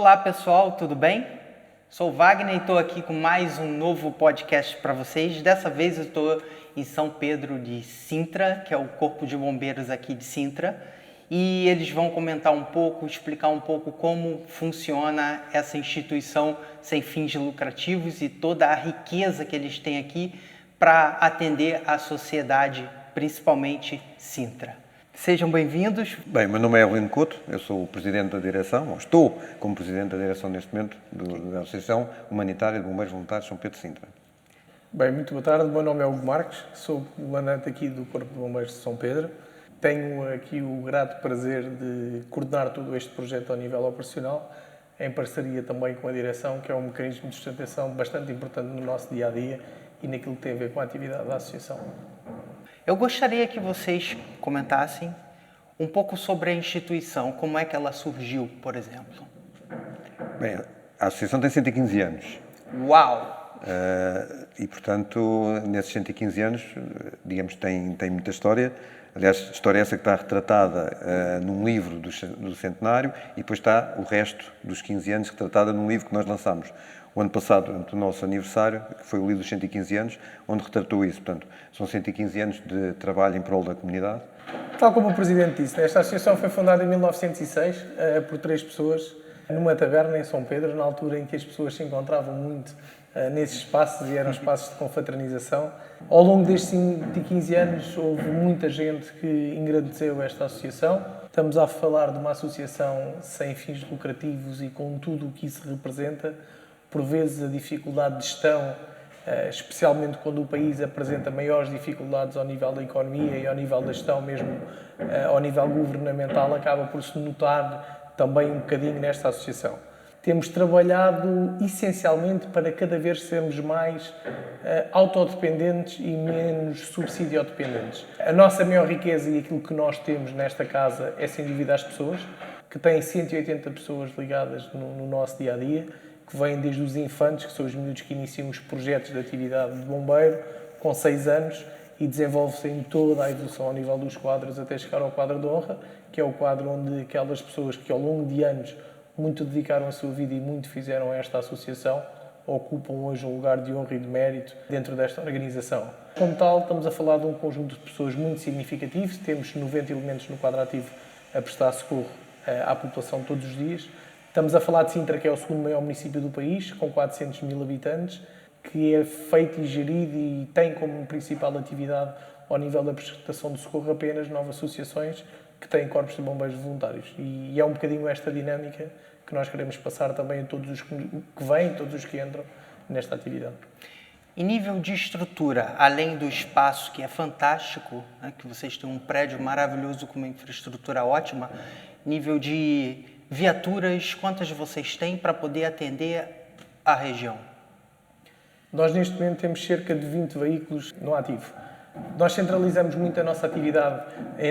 Olá pessoal, tudo bem? Sou o Wagner e estou aqui com mais um novo podcast para vocês. Dessa vez eu estou em São Pedro de Sintra, que é o Corpo de Bombeiros aqui de Sintra, e eles vão comentar um pouco, explicar um pouco como funciona essa instituição sem fins lucrativos e toda a riqueza que eles têm aqui para atender a sociedade, principalmente Sintra. Sejam bem-vindos. Bem, meu nome é Evelino Couto, eu sou o Presidente da Direção, ou estou como Presidente da Direção neste momento, da Associação Humanitária de Bombeiros Voluntários São Pedro de Sintra. Bem, muito boa tarde, o meu nome é Hugo Marques, sou comandante aqui do Corpo de Bombeiros de São Pedro. Tenho aqui o grato prazer de coordenar todo este projeto ao nível operacional, em parceria também com a Direção, que é um mecanismo de sustentação bastante importante no nosso dia-a-dia e naquilo que tem a ver com a atividade da Associação. Eu gostaria que vocês comentassem um pouco sobre a instituição, como é que ela surgiu, por exemplo. Bem, a Associação tem 115 anos. Uau! E, portanto, nesses 115 anos, digamos, tem muita história. Aliás, história essa que está retratada num livro do centenário e depois está o resto dos 15 anos retratada num livro que nós lançámos o ano passado, o nosso aniversário, que foi o livro dos 115 anos, onde retratou isso. Portanto, são 115 anos de trabalho em prol da comunidade. Tal como o Presidente disse, esta associação foi fundada em 1906 por 3 pessoas, numa taberna em São Pedro, na altura em que as pessoas se encontravam muito nesses espaços e eram espaços de confraternização. Ao longo destes 115 anos houve muita gente que engrandeceu esta associação. Estamos a falar de uma associação sem fins lucrativos e com tudo o que isso representa. Por vezes a dificuldade de gestão, especialmente quando o país apresenta maiores dificuldades ao nível da economia e ao nível da gestão, mesmo ao nível governamental, acaba por se notar também um bocadinho nesta associação. Temos trabalhado essencialmente para cada vez sermos mais autodependentes e menos subsidiodependentes. A nossa maior riqueza e aquilo que nós temos nesta casa é sem dúvida as pessoas, que têm 180 pessoas ligadas no nosso dia-a-dia, que vêm desde os infantes, que são os miúdos que iniciam os projetos de atividade de bombeiro, com 6 anos, e desenvolve-se em toda a evolução ao nível dos quadros, até chegar ao quadro de honra, que é o quadro onde aquelas pessoas que ao longo de anos muito dedicaram a sua vida e muito fizeram a esta associação, ocupam hoje um lugar de honra e de mérito dentro desta organização. Como tal, estamos a falar de um conjunto de pessoas muito significativo, temos 90 elementos no quadro ativo a prestar socorro à população todos os dias. Estamos a falar de Sintra, que é o segundo maior município do país, com 400 mil habitantes, que é feito e gerido e tem como principal atividade, ao nível da prestação de socorro, apenas 9 associações que têm corpos de bombeiros voluntários. E é um bocadinho esta dinâmica que nós queremos passar também a todos os que vêm, todos os que entram nesta atividade. Em nível de estrutura, além do espaço, que é fantástico, né, que vocês têm um prédio maravilhoso com uma infraestrutura ótima, nível de viaturas, quantas vocês têm para poder atender a região? Nós, neste momento, temos cerca de 20 veículos no ativo. Nós centralizamos muito a nossa atividade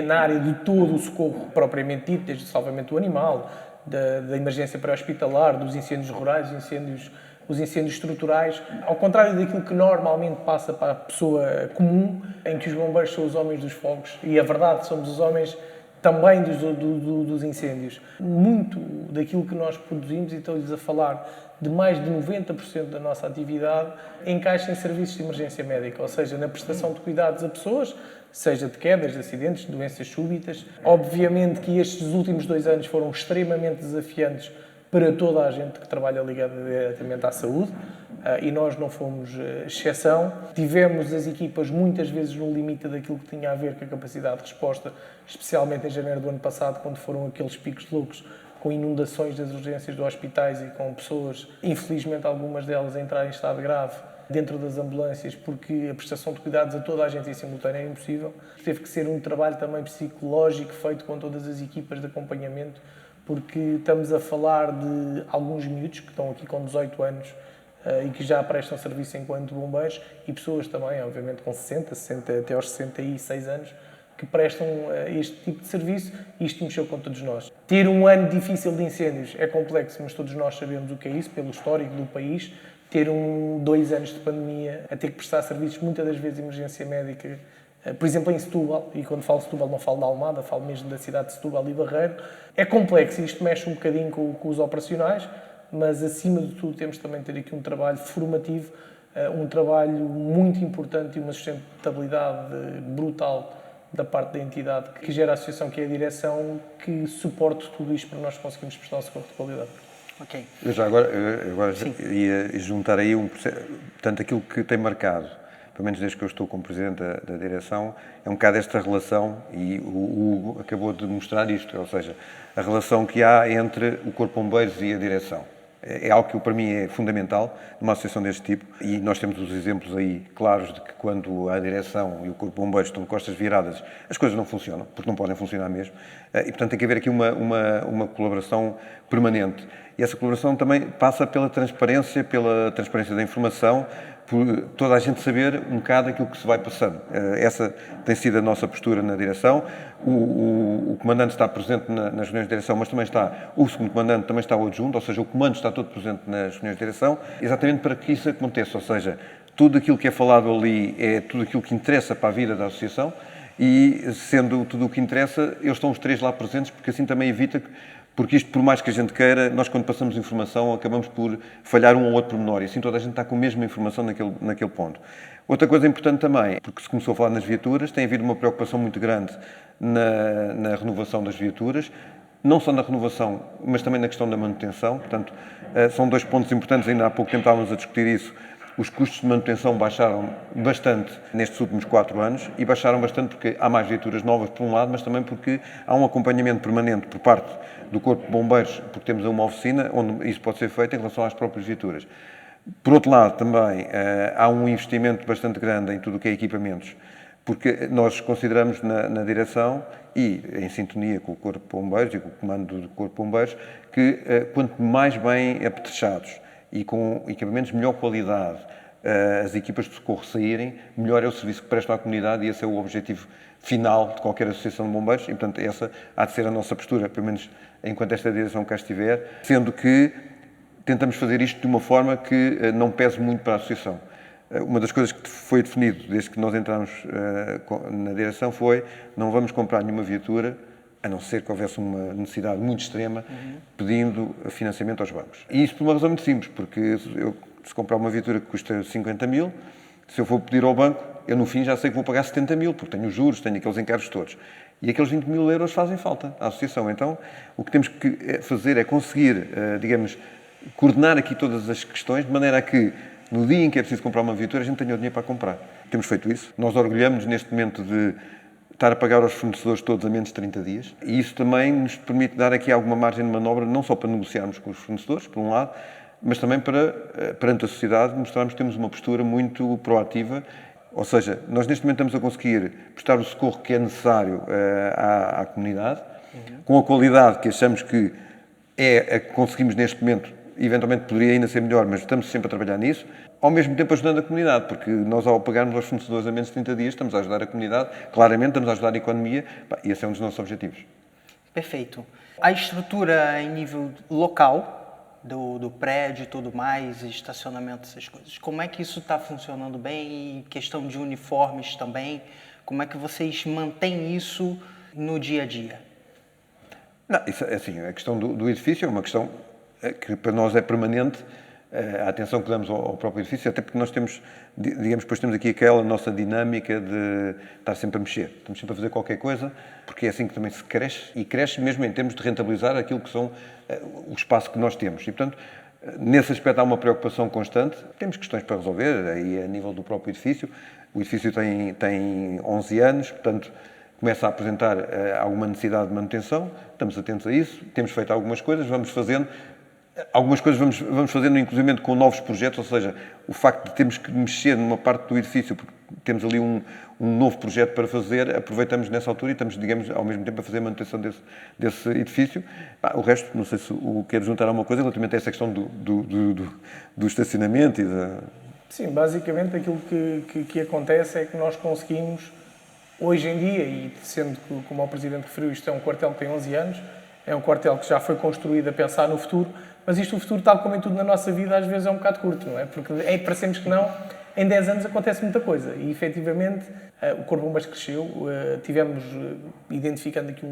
na área de todo o socorro propriamente dito, desde o salvamento do animal, da emergência pré-hospitalar, dos incêndios rurais, os incêndios estruturais, ao contrário daquilo que normalmente passa para a pessoa comum, em que os bombeiros são os homens dos fogos, e a verdade, somos os homens também dos incêndios. Muito daquilo que nós produzimos, e estou-lhes a falar de mais de 90% da nossa atividade, encaixa em serviços de emergência médica, ou seja, na prestação de cuidados a pessoas, seja de quedas, de acidentes, de doenças súbitas. Obviamente que estes últimos 2 anos foram extremamente desafiantes para toda a gente que trabalha ligada diretamente à saúde, e nós não fomos exceção. Tivemos as equipas muitas vezes no limite daquilo que tinha a ver com a capacidade de resposta, especialmente em janeiro do ano passado, quando foram aqueles picos loucos com inundações das urgências dos hospitais e com pessoas, infelizmente algumas delas, a entrar em estado grave dentro das ambulâncias, porque a prestação de cuidados a toda a gente em simultâneo é impossível. Teve que ser um trabalho também psicológico feito com todas as equipas de acompanhamento, porque estamos a falar de alguns miúdos que estão aqui com 18 anos e que já prestam serviço enquanto bombeiros, e pessoas também, obviamente, com 60 até aos 66 anos, que prestam este tipo de serviço, e isto mexeu com todos nós. Ter um ano difícil de incêndios é complexo, mas todos nós sabemos o que é isso, pelo histórico do país. Ter 2 anos de pandemia, a ter que prestar serviços, muitas das vezes, de emergência médica, por exemplo, em Setúbal, e quando falo Setúbal não falo da Almada, falo mesmo da cidade de Setúbal e Barreiro. É complexo, isto mexe um bocadinho com os operacionais, mas acima de tudo temos também de ter aqui um trabalho formativo, um trabalho muito importante e uma sustentabilidade brutal da parte da entidade que gera a associação, que é a direção, que suporte tudo isto para nós conseguirmos prestar um socorro de qualidade. Ok. Eu já agora ia juntar aí portanto, aquilo que tem marcado, pelo menos desde que eu estou como Presidente da direção, é um bocado esta relação, e o Hugo acabou de mostrar isto, ou seja, a relação que há entre o Corpo de Bombeiros e a direção. É algo que para mim é fundamental numa associação deste tipo, e nós temos os exemplos aí claros de que quando a direção e o Corpo de Bombeiros estão de costas viradas, as coisas não funcionam, porque não podem funcionar mesmo, e portanto tem que haver aqui uma colaboração permanente. E essa colaboração também passa pela transparência da informação, por toda a gente saber um bocado aquilo que se vai passando. Essa tem sido a nossa postura na direção. O comandante está presente nas reuniões de direção, mas também está o segundo comandante, também está o adjunto, ou seja, o comando está todo presente nas reuniões de direção, exatamente para que isso aconteça, ou seja, tudo aquilo que é falado ali é tudo aquilo que interessa para a vida da associação, e sendo tudo o que interessa, eles estão os três lá presentes, porque assim também evita porque isto, por mais que a gente queira, nós quando passamos informação acabamos por falhar um ou outro pormenor, e assim toda a gente está com a mesma informação naquele ponto. Outra coisa importante também, porque se começou a falar nas viaturas, tem havido uma preocupação muito grande na renovação das viaturas, não só na renovação, mas também na questão da manutenção. Portanto, são dois pontos importantes, ainda há pouco tempo estávamos a discutir isso. Os custos de manutenção baixaram bastante nestes últimos 4 anos, e baixaram bastante porque há mais viaturas novas, por um lado, mas também porque há um acompanhamento permanente por parte do Corpo de Bombeiros, porque temos uma oficina onde isso pode ser feito em relação às próprias viaturas. Por outro lado, também há um investimento bastante grande em tudo o que é equipamentos, porque nós consideramos na direção, e em sintonia com o Corpo de Bombeiros e com o comando do Corpo de Bombeiros, que quanto mais bem apetrechados e com equipamentos de melhor qualidade as equipas de socorro saírem, melhor é o serviço que prestam à comunidade, e esse é o objetivo final de qualquer associação de bombeiros, e portanto essa há de ser a nossa postura, pelo menos enquanto esta direção cá estiver, sendo que tentamos fazer isto de uma forma que não pese muito para a associação. Uma das coisas que foi definido desde que nós entramos na direção foi: não vamos comprar nenhuma viatura, a não ser que houvesse uma necessidade muito extrema, pedindo financiamento aos bancos. E isso por uma razão muito simples, porque se comprar uma viatura que custa 50 mil, se eu for pedir ao banco, eu no fim já sei que vou pagar 70 mil, porque tenho os juros, tenho aqueles encargos todos. E aqueles 20 mil euros fazem falta à associação. Então, o que temos que fazer é conseguir, digamos, coordenar aqui todas as questões, de maneira a que, no dia em que é preciso comprar uma viatura, a gente tenha o dinheiro para comprar. Temos feito isso. Nós orgulhamos neste momento de estar a pagar aos fornecedores todos a menos de 30 dias. E isso também nos permite dar aqui alguma margem de manobra, não só para negociarmos com os fornecedores, por um lado, mas também para, perante a sociedade, mostrarmos que temos uma postura muito proativa. Ou seja, nós neste momento estamos a conseguir prestar o socorro que é necessário à comunidade, com a qualidade que achamos que é a que conseguimos neste momento. Eventualmente poderia ainda ser melhor, mas estamos sempre a trabalhar nisso, ao mesmo tempo ajudando a comunidade, porque nós, ao pagarmos aos fornecedores a menos de 30 dias, estamos a ajudar a comunidade, claramente estamos a ajudar a economia, e esse é um dos nossos objetivos. Perfeito. A estrutura em nível local, do prédio e tudo mais, estacionamento, essas coisas, como é que isso está funcionando bem? E questão de uniformes também, como é que vocês mantêm isso no dia a dia? Não, isso, assim, a questão do edifício é uma questão que para nós é permanente, a atenção que damos ao próprio edifício, até porque nós temos, digamos, depois temos aqui aquela nossa dinâmica de estar sempre a mexer, estamos sempre a fazer qualquer coisa, porque é assim que também se cresce, e cresce mesmo em termos de rentabilizar aquilo que são o espaço que nós temos. E, portanto, nesse aspecto há uma preocupação constante, temos questões para resolver, aí a nível do próprio edifício. O edifício tem 11 anos, portanto, começa a apresentar alguma necessidade de manutenção, estamos atentos a isso, temos feito algumas coisas, vamos fazendo. Algumas coisas vamos fazendo, inclusive, com novos projetos, ou seja, o facto de termos que mexer numa parte do edifício, porque temos ali um novo projeto para fazer, aproveitamos nessa altura e estamos, digamos, ao mesmo tempo a fazer a manutenção desse edifício. O resto, não sei se quer juntar alguma coisa relativamente a essa questão do estacionamento e da... Sim, basicamente aquilo que acontece é que nós conseguimos, hoje em dia, e sendo que, como o Presidente referiu, isto é um quartel que tem 11 anos, é um quartel que já foi construído a pensar no futuro, mas isto, o futuro, tal como em tudo na nossa vida, às vezes é um bocado curto, não é? Porque parecemos que não, em 10 anos acontece muita coisa e, efetivamente, o Corpo de Bombeiros cresceu, tivemos, identificando aqui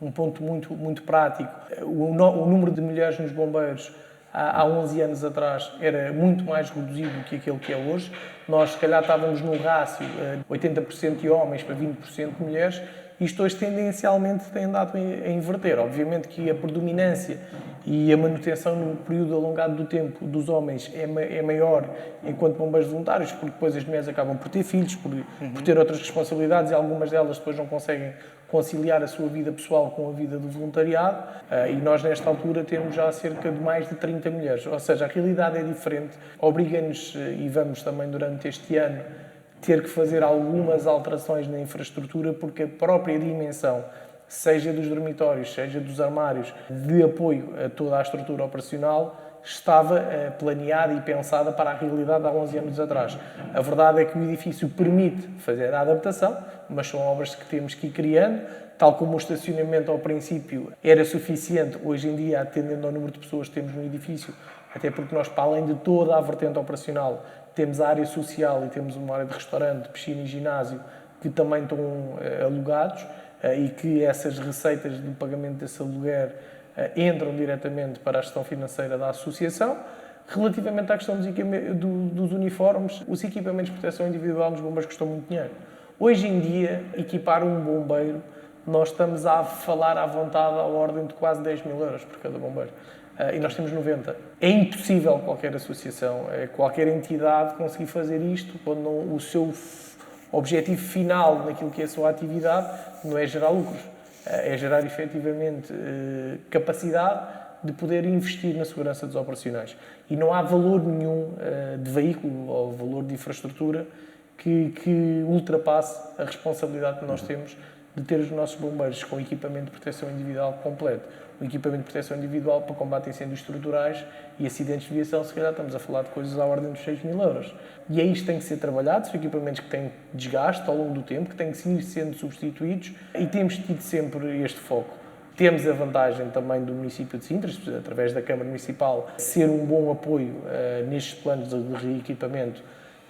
um ponto muito prático, o número de mulheres nos bombeiros há 11 anos atrás era muito mais reduzido do que aquele que é hoje. Nós, se calhar, estávamos no rácio 80% de homens para 20% de mulheres. Isto hoje tendencialmente tem andado a inverter. Obviamente que a predominância e a manutenção no período alongado do tempo dos homens é maior enquanto bombeiros voluntários, porque depois as mulheres acabam por ter filhos, por ter outras responsabilidades e algumas delas depois não conseguem conciliar a sua vida pessoal com a vida do voluntariado, e nós nesta altura temos já cerca de mais de 30 mulheres, ou seja, a realidade é diferente, obriga-nos, e vamos também durante este ano, ter que fazer algumas alterações na infraestrutura, porque a própria dimensão, seja dos dormitórios, seja dos armários, de apoio a toda a estrutura operacional, estava planeada e pensada para a realidade há 11 anos atrás. A verdade é que o edifício permite fazer a adaptação, mas são obras que temos que ir criando, tal como o estacionamento ao princípio era suficiente, hoje em dia, atendendo ao número de pessoas que temos no edifício, até porque nós, para além de toda a vertente operacional, temos a área social e temos uma área de restaurante, piscina e ginásio que também estão alugados, e que essas receitas do pagamento desse aluguer entram diretamente para a gestão financeira da associação. Relativamente à questão dos uniformes, os equipamentos de proteção individual nos bombeiros custam muito dinheiro. Hoje em dia, equipar um bombeiro, nós estamos a falar à vontade à ordem de quase 10 mil euros por cada bombeiro. E nós temos 90. É impossível qualquer associação, qualquer entidade conseguir fazer isto quando o seu objetivo final naquilo que é a sua atividade não é gerar lucros, é gerar efetivamente capacidade de poder investir na segurança dos operacionais. E não há valor nenhum de veículo ou valor de infraestrutura que ultrapasse a responsabilidade que nós temos de ter os nossos bombeiros com equipamento de proteção individual completo. O equipamento de proteção individual para combate a incêndios estruturais e acidentes de viação, se calhar estamos a falar de coisas à ordem dos 6 mil euros. E aí isto tem que ser trabalhado, são equipamentos que têm desgaste ao longo do tempo, que têm que ir sendo substituídos, e temos tido sempre este foco. Temos a vantagem também do município de Sintra, através da Câmara Municipal, ser um bom apoio nestes planos de reequipamento,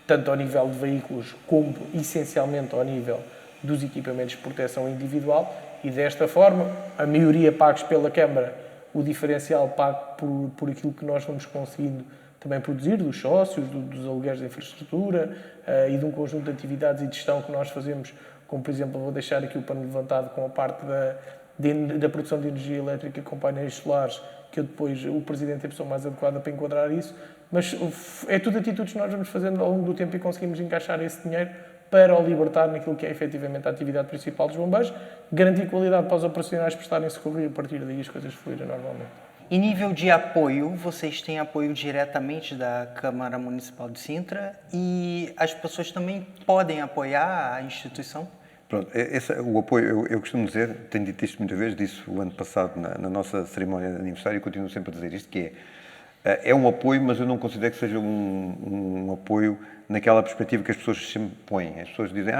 tanto ao nível de veículos como, essencialmente, ao nível dos equipamentos de proteção individual, e desta forma, a maioria pagos pela Câmara, o diferencial pago por aquilo que nós vamos conseguindo também produzir, dos sócios, dos alugueres de infraestrutura e de um conjunto de atividades e de gestão que nós fazemos, como por exemplo, vou deixar aqui o pano levantado com a parte da produção de energia elétrica com painéis solares, que eu depois, o Presidente é a pessoa mais adequada para enquadrar isso, mas é tudo atitudes que nós vamos fazendo ao longo do tempo e conseguimos encaixar esse dinheiro para o libertar naquilo que é efetivamente a atividade principal dos bombeiros, garantir qualidade para os operacionais prestarem socorro e a partir daí as coisas fluírem normalmente. Em nível de apoio, vocês têm apoio diretamente da Câmara Municipal de Sintra e as pessoas também podem apoiar a instituição? Pronto, o apoio, eu costumo dizer, tenho dito isto muitas vezes, disse o ano passado na nossa cerimónia de aniversário e continuo sempre a dizer isto, que é um apoio, mas eu não considero que seja um apoio naquela perspectiva que as pessoas sempre põem. As pessoas dizem,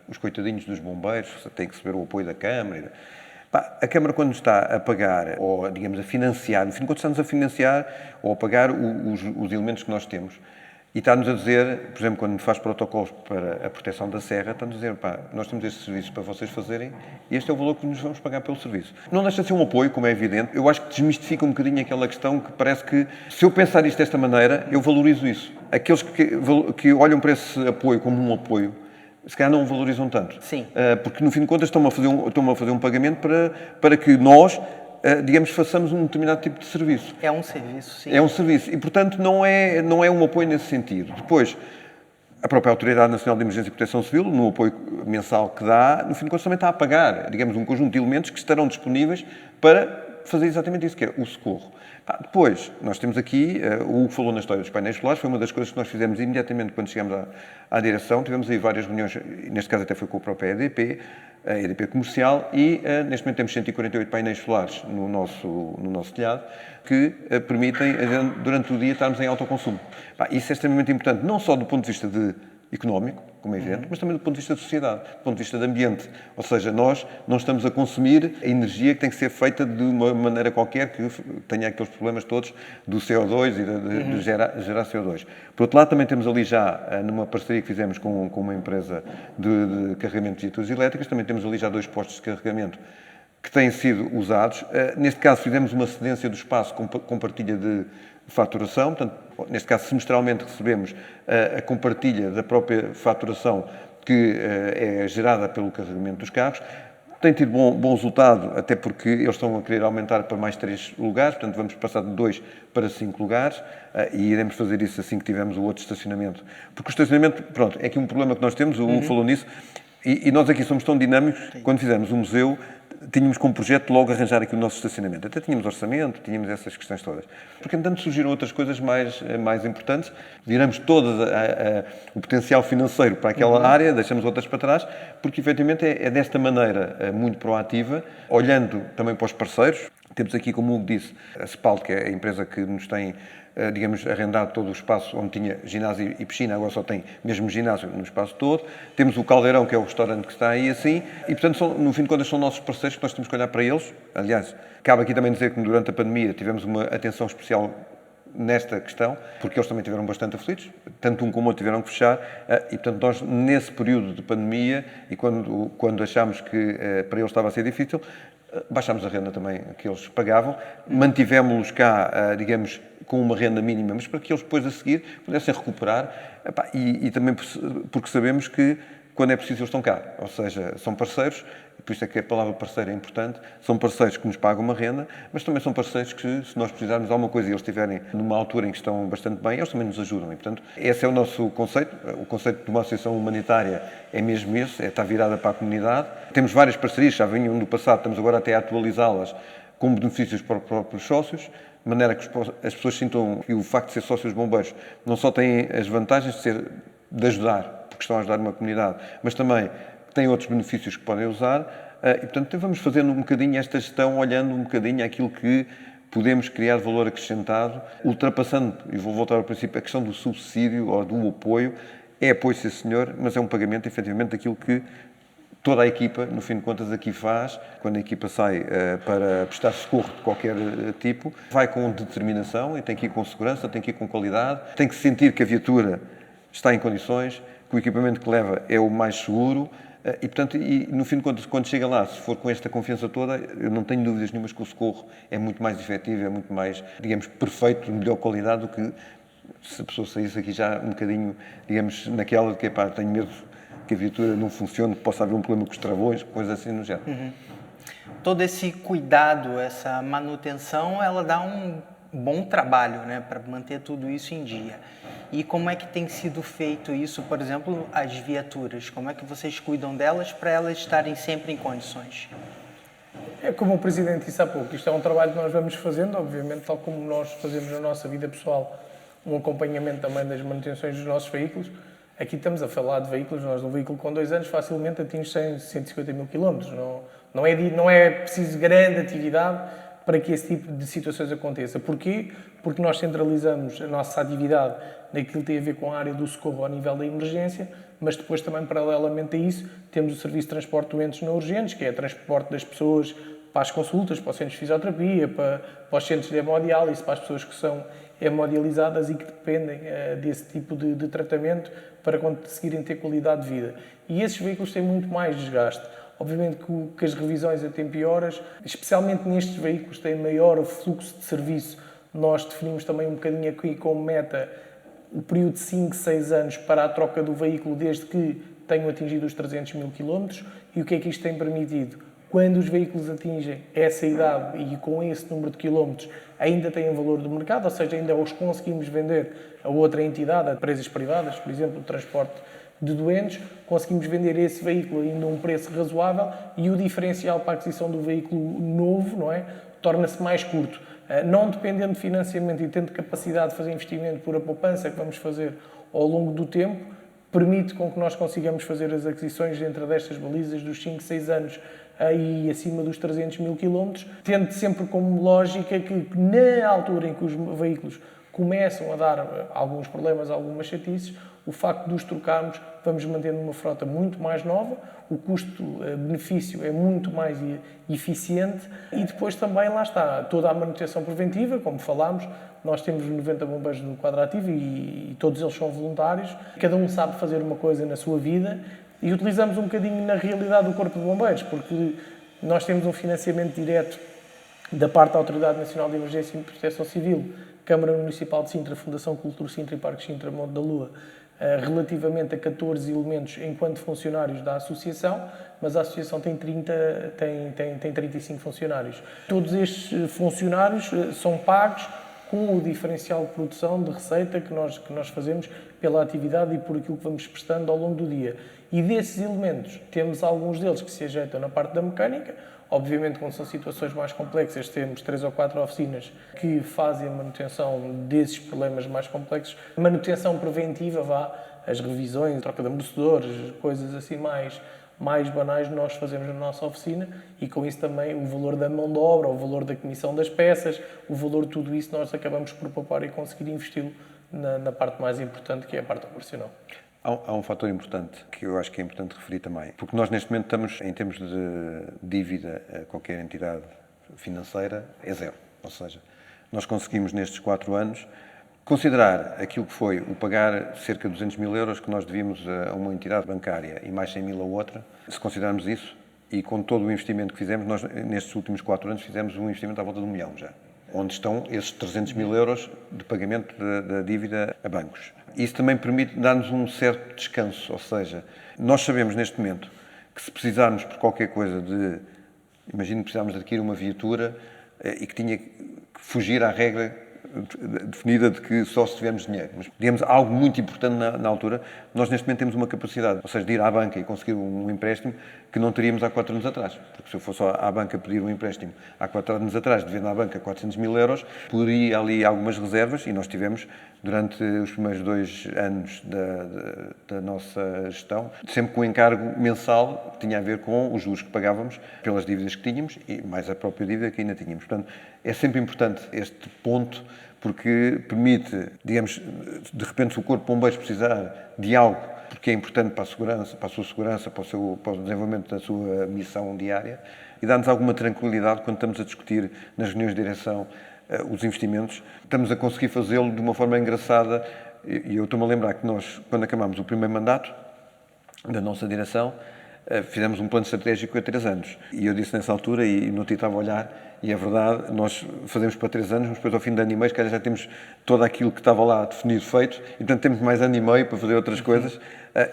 os coitadinhos dos bombeiros têm que receber o apoio da Câmara. A Câmara, quando está a pagar, ou digamos a financiar, no fim, quando estamos a financiar ou a pagar os elementos que nós temos, e está-nos a dizer, por exemplo, quando faz protocolos para a proteção da serra, está-nos a dizer, nós temos estes serviços para vocês fazerem e este é o valor que nos vamos pagar pelo serviço. Não deixa de ser um apoio, como é evidente. Eu acho que desmistifica um bocadinho aquela questão que parece que, se eu pensar isto desta maneira, eu valorizo isso. Aqueles que olham para esse apoio como um apoio, se calhar não o valorizam tanto. Sim. Porque, no fim de contas, estão-me a fazer um pagamento para que nós, digamos, façamos um determinado tipo de serviço. É um serviço, sim. É um serviço e, portanto, não é um apoio nesse sentido. Depois, a própria Autoridade Nacional de Emergência e Proteção Civil, no apoio mensal que dá, no fim de contas também está a pagar, digamos, um conjunto de elementos que estarão disponíveis para fazer exatamente isso, que é o socorro. Depois, nós temos aqui, o que falou na história dos painéis solares, foi uma das coisas que nós fizemos imediatamente quando chegámos à direção. Tivemos aí várias reuniões, neste caso até foi com a própria EDP, a EDP comercial, e neste momento temos 148 painéis solares no nosso telhado, que permitem, durante o dia, estarmos em autoconsumo. Isso é extremamente importante, não só do ponto de vista económico, como é evidente, mas também do ponto de vista da sociedade, do ponto de vista do ambiente. Ou seja, nós não estamos a consumir a energia que tem que ser feita de uma maneira qualquer que tenha aqueles problemas todos do CO2 e de gerar CO2. Por outro lado, também temos ali já, numa parceria que fizemos com uma empresa de carregamento de viaturas elétricas, também temos ali já 2 postos de carregamento que têm sido usados. Neste caso, fizemos uma cedência do espaço com partilha de faturação, portanto, neste caso, semestralmente recebemos a compartilha da própria faturação que é gerada pelo carregamento dos carros. Tem tido bom resultado, até porque eles estão a querer aumentar para mais 3 lugares, portanto vamos passar de 2 para 5 lugares e iremos fazer isso assim que tivermos o outro estacionamento. Porque o estacionamento, pronto, é aqui um problema que nós temos, o Hugo falou nisso, e nós aqui somos tão dinâmicos, quando fizemos o museu, tínhamos como projeto logo arranjar aqui o nosso estacionamento. Até tínhamos orçamento, tínhamos essas questões todas. Porque, entanto, surgiram outras coisas mais importantes. Viramos todo o potencial financeiro para aquela área, deixamos outras para trás, porque, efetivamente, é desta maneira muito proativa, olhando também para os parceiros. Temos aqui, como o Hugo disse, a Spalt, que é a empresa que nos tem, digamos, arrendado todo o espaço onde tinha ginásio e piscina, agora só tem mesmo ginásio no espaço todo. Temos o Caldeirão, que é o restaurante que está aí assim, e, portanto, no fim de contas, são nossos parceiros que nós temos que olhar para eles. Aliás, cabe aqui também dizer que durante a pandemia tivemos uma atenção especial nesta questão, porque eles também tiveram bastante aflitos, tanto um como o outro tiveram que fechar, e, portanto, nós, nesse período de pandemia, e quando achámos que para eles estava a ser difícil, baixámos a renda também que eles pagavam, mantivemos-los cá, digamos, com uma renda mínima, mas para que eles depois a seguir pudessem recuperar, e também porque sabemos que quando é preciso eles estão cá, ou seja, são parceiros, por isso é que a palavra parceiro é importante, são parceiros que nos pagam uma renda, mas também são parceiros que, se nós precisarmos de alguma coisa e eles estiverem numa altura em que estão bastante bem, eles também nos ajudam. E, portanto, esse é o nosso conceito. O conceito de uma associação humanitária é mesmo esse, é estar virada para a comunidade. Temos várias parcerias, já vinham do passado, estamos agora até a atualizá-las com benefícios para os próprios sócios, de maneira que as pessoas sintam que o facto de ser sócios bombeiros não só têm as vantagens de ajudar, porque estão a ajudar uma comunidade, mas também têm outros benefícios que podem usar e, portanto, vamos fazendo um bocadinho esta gestão, olhando um bocadinho aquilo que podemos criar de valor acrescentado, ultrapassando, e vou voltar ao princípio, a questão do subsídio ou do apoio. É apoio, sim senhor, mas é um pagamento, efetivamente, daquilo que toda a equipa, no fim de contas, aqui faz. Quando a equipa sai para prestar socorro de qualquer tipo, vai com determinação e tem que ir com segurança, tem que ir com qualidade, tem que sentir que a viatura está em condições, que o equipamento que leva é o mais seguro e, portanto, no fim de contas, quando chega lá, se for com esta confiança toda, eu não tenho dúvidas nenhumas que o socorro é muito mais efetivo, é muito mais, digamos, perfeito, de melhor qualidade do que se a pessoa saísse aqui já um bocadinho, digamos, naquela de que, pá, tenho medo que a viatura não funcione, que possa haver um problema com os travões, coisas assim no género. Todo esse cuidado, essa manutenção, ela dá um bom trabalho, né, para manter tudo isso em dia. E como é que tem sido feito isso, por exemplo, as viaturas? Como é que vocês cuidam delas para elas estarem sempre em condições? É como o Presidente disse há pouco, isto é um trabalho que nós vamos fazendo, obviamente, tal como nós fazemos na nossa vida pessoal, um acompanhamento também das manutenções dos nossos veículos. Aqui estamos a falar de veículos, num veículo com 2 anos facilmente atinge 150 mil quilómetros. Não é preciso grande atividade para que esse tipo de situações aconteça. Porquê? Porque nós centralizamos a nossa atividade naquilo que tem a ver com a área do socorro ao nível da emergência, mas depois também, paralelamente a isso, temos o serviço de transporte de doentes não urgentes, que é o transporte das pessoas para as consultas, para os centros de fisioterapia, para os centros de hemodiálise, para as pessoas que são hemodializadas e que dependem desse tipo de tratamento para conseguirem ter qualidade de vida. E esses veículos têm muito mais desgaste. Obviamente que as revisões a tempo e horas, especialmente nestes veículos que têm maior fluxo de serviço, nós definimos também um bocadinho aqui como meta o período de 5, 6 anos para a troca do veículo desde que tenham atingido os 300 mil quilómetros. E o que é que isto tem permitido? Quando os veículos atingem essa idade e com esse número de quilómetros ainda têm valor do mercado, ou seja, ainda os conseguimos vender a outra entidade, a empresas privadas, por exemplo, o transporte de doentes, conseguimos vender esse veículo ainda a um preço razoável e o diferencial para a aquisição do veículo novo, não é, torna-se mais curto. Não dependendo de financiamento e tendo capacidade de fazer investimento por a poupança que vamos fazer ao longo do tempo, permite com que nós consigamos fazer as aquisições dentro destas balizas dos 5, 6 anos e acima dos 300 mil quilómetros, tendo sempre como lógica que na altura em que os veículos começam a dar alguns problemas, algumas chatices, o facto de os trocarmos, vamos mantendo uma frota muito mais nova, o custo-benefício é muito mais eficiente e depois também, lá está, toda a manutenção preventiva, como falámos, nós temos 90 bombeiros do quadro ativo e todos eles são voluntários, cada um sabe fazer uma coisa na sua vida e utilizamos um bocadinho na realidade do Corpo de Bombeiros, porque nós temos um financiamento direto da parte da Autoridade Nacional de Emergência e Proteção Civil, Câmara Municipal de Sintra, Fundação Cultura Sintra e Parque Sintra Monte da Lua, relativamente a 14 elementos enquanto funcionários da associação, mas a associação tem 35 funcionários. Todos estes funcionários são pagos com o diferencial de produção, de receita que nós fazemos pela atividade e por aquilo que vamos prestando ao longo do dia. E desses elementos, temos alguns deles que se ajeitam na parte da mecânica. Obviamente, quando são situações mais complexas, temos 3 ou 4 oficinas que fazem a manutenção desses problemas mais complexos. Manutenção preventiva, as revisões, troca de amortecedores, coisas assim mais banais nós fazemos na nossa oficina e com isso também o valor da mão de obra, o valor da comissão das peças, o valor de tudo isso nós acabamos por poupar e conseguir investi-lo na parte mais importante, que é a parte operacional. Há um fator importante que eu acho que é importante referir também, porque nós neste momento estamos, em termos de dívida a qualquer entidade financeira, é zero. Ou seja, nós conseguimos nestes 4 anos considerar aquilo que foi o pagar cerca de 200 mil euros que nós devíamos a uma entidade bancária e mais 100 mil a outra, se considerarmos isso, e com todo o investimento que fizemos, nós nestes últimos 4 anos fizemos um investimento à volta de 1 milhão já, onde estão esses 300 mil euros de pagamento da dívida a bancos. Isso também permite dar-nos um certo descanso, ou seja, nós sabemos neste momento que se precisarmos por qualquer coisa imagino que precisávamos de adquirir uma viatura e que tinha que fugir à regra definida de que só se tivermos dinheiro. Mas, digamos, algo muito importante na altura, nós neste momento temos uma capacidade, ou seja, de ir à banca e conseguir um empréstimo que não teríamos há 4 anos atrás. Porque se eu fosse à banca pedir um empréstimo há 4 anos atrás, devendo à banca 400 mil euros, poderia ali algumas reservas, e nós tivemos, durante os primeiros 2 anos da nossa gestão, sempre com o encargo mensal que tinha a ver com os juros que pagávamos pelas dívidas que tínhamos e mais a própria dívida que ainda tínhamos. Portanto, é sempre importante este ponto, porque permite, digamos, de repente se o Corpo de Bombeiros precisar de algo, porque é importante para a segurança, para a sua segurança, para o desenvolvimento da sua missão diária, e dá-nos alguma tranquilidade quando estamos a discutir nas reuniões de direção os investimentos, estamos a conseguir fazê-lo de uma forma engraçada, e eu estou-me a lembrar que nós, quando acabámos o primeiro mandato da nossa direção, fizemos um plano estratégico a 3 anos. E eu disse nessa altura, e no TI estava a olhar, e é verdade, nós fazemos para 3 anos, mas depois ao fim de ano e meio, já temos todo aquilo que estava lá definido feito, e portanto temos mais ano e meio para fazer outras coisas.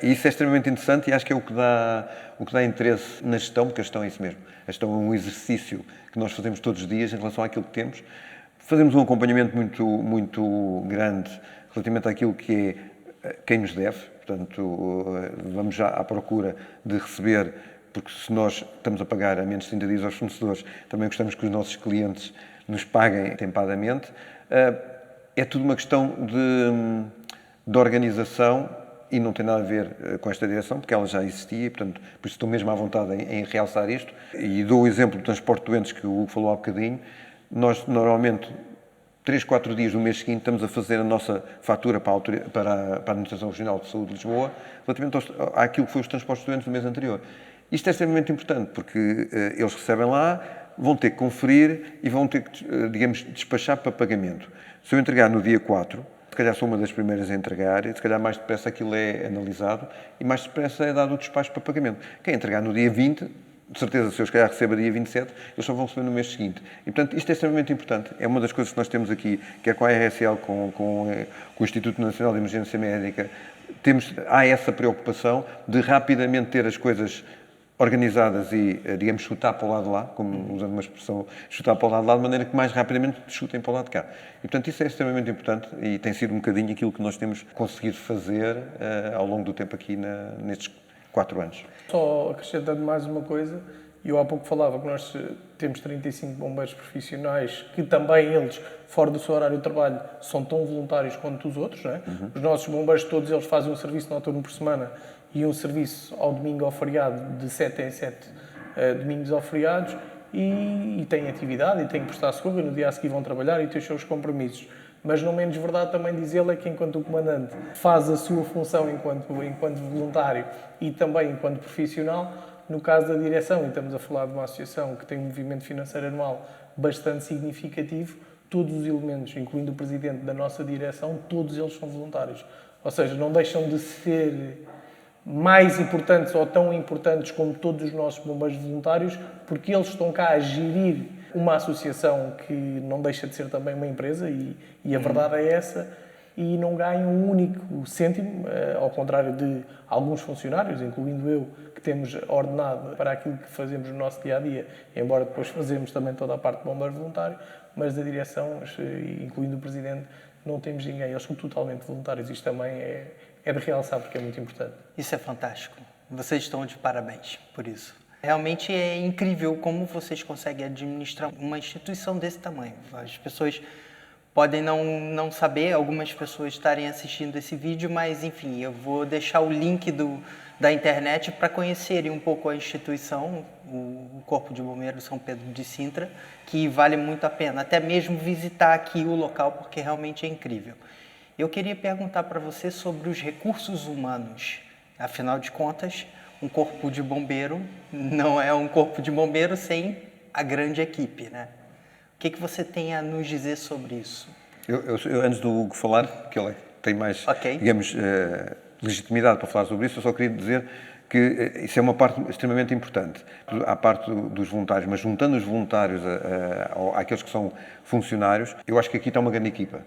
E isso é extremamente interessante e acho que é o que dá interesse na gestão, porque a gestão é isso mesmo. A gestão é um exercício que nós fazemos todos os dias em relação àquilo que temos. Fazemos um acompanhamento muito grande relativamente àquilo que é quem nos deve. Portanto, vamos já à procura de receber, porque se nós estamos a pagar a menos de 30 dias aos fornecedores, também gostamos que os nossos clientes nos paguem atempadamente. É tudo uma questão de organização e não tem nada a ver com esta direção, porque ela já existia e, portanto, por isso estou mesmo à vontade em realçar isto. E dou o exemplo do transporte de doentes que o Hugo falou há bocadinho. Nós, normalmente, 3, 4 dias do mês seguinte, estamos a fazer a nossa fatura para a Administração Regional de Saúde de Lisboa, relativamente àquilo que foi os transportes de doentes do mês anterior. Isto é extremamente importante, porque eles recebem lá, vão ter que conferir e vão ter que, digamos, despachar para pagamento. Se eu entregar no dia 4, se calhar sou uma das primeiras a entregar, e se calhar mais depressa aquilo é analisado e mais depressa é dado o despacho para pagamento. Quem entregar no dia 20, de certeza, se eu se calhar recebo dia 27, eles só vão receber no mês seguinte. E, portanto, isto é extremamente importante. É uma das coisas que nós temos aqui, quer com a RSL, com o Instituto Nacional de Emergência Médica, há essa preocupação de rapidamente ter as coisas organizadas e, digamos, chutar para o lado de lá, como usando uma expressão, chutar para o lado de lá, de maneira que mais rapidamente chutem para o lado de cá. E, portanto, isso é extremamente importante e tem sido um bocadinho aquilo que nós temos conseguido fazer ao longo do tempo aqui nestes 4 anos. Só acrescentando mais uma coisa, eu há pouco falava que nós temos 35 bombeiros profissionais que também eles, fora do seu horário de trabalho, são tão voluntários quanto os outros, não é? Os nossos bombeiros, todos eles fazem um serviço noturno por semana e um serviço ao domingo ao feriado, de 7 em 7 domingos ao feriados, e têm atividade e têm que prestar socorro e no dia a seguir vão trabalhar e têm os seus compromissos. Mas não menos verdade também dizê-lo é que enquanto o comandante faz a sua função enquanto voluntário e também enquanto profissional, no caso da direção, e estamos a falar de uma associação que tem um movimento financeiro anual bastante significativo, todos os elementos, incluindo o presidente da nossa direção, todos eles são voluntários. Ou seja, não deixam de ser mais importantes ou tão importantes como todos os nossos bombeiros voluntários, porque eles estão cá a gerir uma associação que não deixa de ser também uma empresa, e a verdade é essa, e não ganham um único cêntimo, ao contrário de alguns funcionários, incluindo eu, que temos ordenado para aquilo que fazemos no nosso dia-a-dia, embora depois fazemos também toda a parte de bombeiro voluntário, mas da direção, incluindo o presidente, não temos ninguém, eles são totalmente voluntários. Isto também é de realçar porque é muito importante. Isso é fantástico. Vocês estão de parabéns por isso. Realmente é incrível como vocês conseguem administrar uma instituição desse tamanho. As pessoas podem não saber, algumas pessoas estarem assistindo esse vídeo, mas enfim, eu vou deixar o link da internet para conhecerem um pouco a instituição, o Corpo de Bombeiros São Pedro de Sintra, que vale muito a pena, até mesmo visitar aqui o local, porque realmente é incrível. Eu queria perguntar para você sobre os recursos humanos. Afinal de contas, um corpo de bombeiro não é um corpo de bombeiro sem a grande equipe, né? O que você tem a nos dizer sobre isso? Eu antes do Hugo falar, que ele tem mais, digamos, legitimidade para falar sobre isso, eu só queria dizer que isso é uma parte extremamente importante. À parte dos voluntários, mas juntando os voluntários àqueles que são funcionários, eu acho que aqui está uma grande equipa.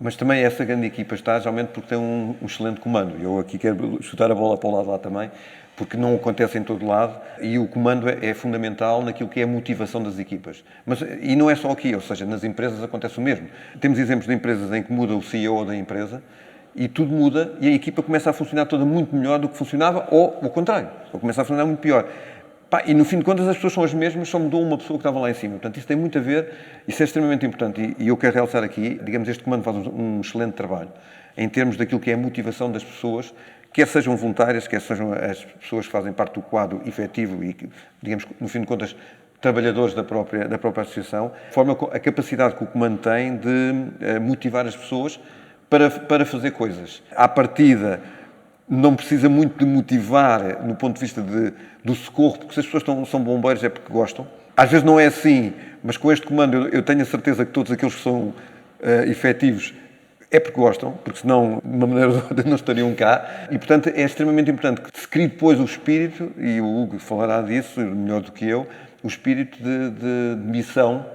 Mas também essa grande equipa está, geralmente, porque tem um excelente comando. Eu aqui quero chutar a bola para o lado lá também, porque não acontece em todo lado, e o comando é fundamental naquilo que é a motivação das equipas. E não é só aqui, ou seja, nas empresas acontece o mesmo. Temos exemplos de empresas em que muda o CEO da empresa, e tudo muda, e a equipa começa a funcionar toda muito melhor do que funcionava, ou o contrário, ou começa a funcionar muito pior. E no fim de contas as pessoas são as mesmas, só mudou uma pessoa que estava lá em cima. Portanto, isso tem muito a ver, isso é extremamente importante, e eu quero realçar aqui, digamos, este comando faz um excelente trabalho, em termos daquilo que é a motivação das pessoas, quer sejam voluntárias, quer sejam as pessoas que fazem parte do quadro efetivo e, digamos, no fim de contas, trabalhadores da própria associação, forma a capacidade que o comando tem de motivar as pessoas para fazer coisas. À partida, não precisa muito de motivar no ponto de vista do socorro, porque se as pessoas são bombeiros é porque gostam. Às vezes não é assim, mas com este comando eu tenho a certeza que todos aqueles que são efetivos é porque gostam, porque senão, de uma maneira ou de outra, não estariam cá. E, portanto, é extremamente importante que se crie depois o espírito, e o Hugo falará disso melhor do que eu, o espírito de missão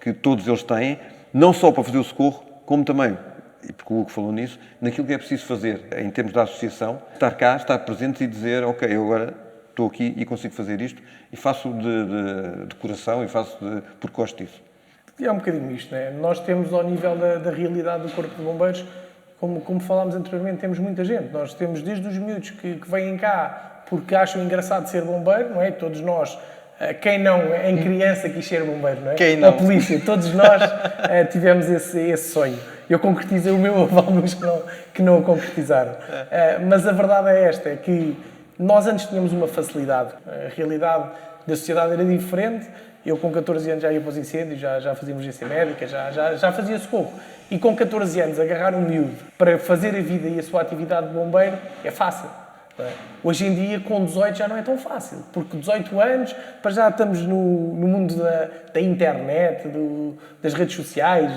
que todos eles têm, não só para fazer o socorro, como também, e porque o Hugo falou nisso, naquilo que é preciso fazer em termos da associação, estar cá, estar presente e dizer, ok, eu agora estou aqui e consigo fazer isto, e faço de coração e faço porque gosto disso. E é um bocadinho isto, não é? Nós temos ao nível da realidade do Corpo de Bombeiros, como falámos anteriormente, temos muita gente. Nós temos desde os miúdos que vêm cá porque acham engraçado ser bombeiro, não é? Todos nós, quem não em criança quis ser bombeiro, não é? Quem não? A polícia, todos nós tivemos esse sonho. Eu concretizei o meu, houve alguns que não o concretizaram. Mas a verdade é esta, é que nós antes tínhamos uma facilidade. A realidade da sociedade era diferente. Eu com 14 anos já ia para os incêndios, já fazia emergência médica, já fazia socorro. E com 14 anos agarrar um miúdo para fazer a vida e a sua atividade de bombeiro é fácil. Hoje em dia, com 18 já não é tão fácil, porque 18 anos, para já estamos no mundo da internet, das redes sociais,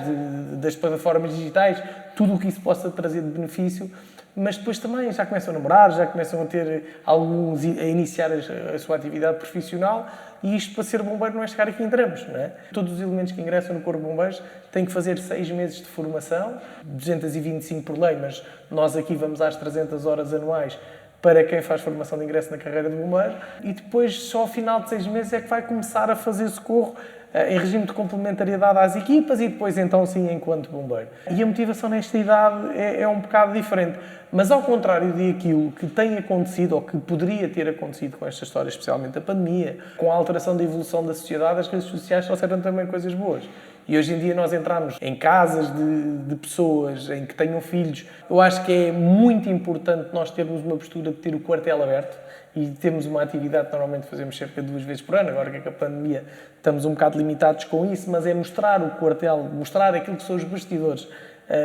das plataformas digitais, tudo o que isso possa trazer de benefício, mas depois também já começam a namorar, já começam a ter alguns a iniciar a sua atividade profissional, e isto para ser bombeiro não é chegar aqui e entramos, não é? Todos os elementos que ingressam no Corpo de Bombeiros têm que fazer 6 meses de formação, 225 por lei, mas nós aqui vamos às 300 horas anuais para quem faz formação de ingresso na carreira de bombeiro, e depois só ao final de 6 meses é que vai começar a fazer socorro em regime de complementariedade às equipas e depois então sim enquanto bombeiro. E a motivação nesta idade é um bocado diferente, mas ao contrário daquilo que tem acontecido ou que poderia ter acontecido com esta história, especialmente a pandemia, com a alteração da evolução da sociedade, as redes sociais trouxeram também coisas boas. E hoje em dia nós entramos em casas de pessoas em que tenham filhos. Eu acho que é muito importante nós termos uma postura de ter o quartel aberto e temos uma atividade que normalmente fazemos cerca de 2 vezes por ano, agora que é com a pandemia estamos um bocado limitados com isso, mas é mostrar o quartel, mostrar aquilo que são os bastidores